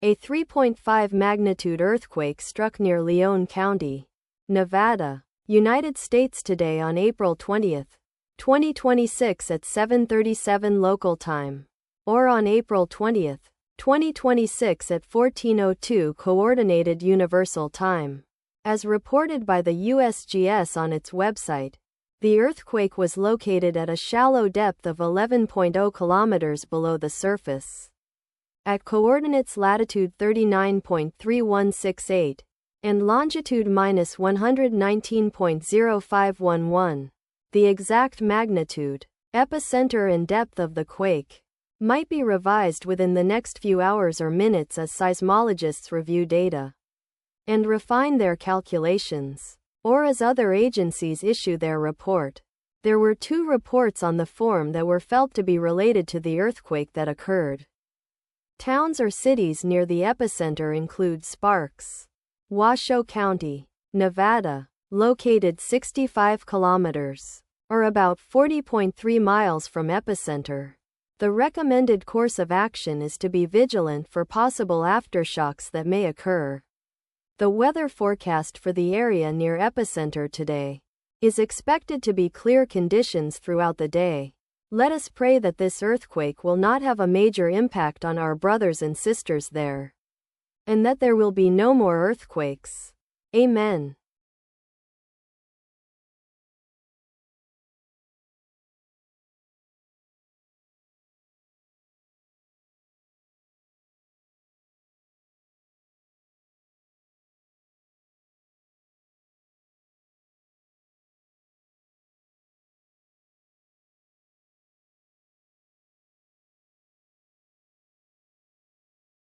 A 3.5 magnitude earthquake struck near Lyon County, Nevada, United States today on April 20, 2026 at 7:37 local time, or on April 20, 2026 at 14:02 Coordinated Universal Time. As reported by the USGS on its website, the earthquake was located at a shallow depth of 11.0 kilometers below the surface, at coordinates latitude 39.3168 and longitude -119.0511. The exact magnitude, epicenter and depth of the quake might be revised within the next few hours or minutes as seismologists review data and refine their calculations, or as other agencies issue their report. There were 2 reports on the form that were felt to be related to the earthquake that occurred. Towns or cities near the epicenter include Sparks, Washoe County, Nevada, located 65 kilometers, or about 40.3 miles from epicenter. The recommended course of action is to be vigilant for possible aftershocks that may occur. The weather forecast for the area near epicenter today is expected to be clear conditions throughout the day. Let us pray that this earthquake will not have a major impact on our brothers and sisters there, and that there will be no more earthquakes. Amen.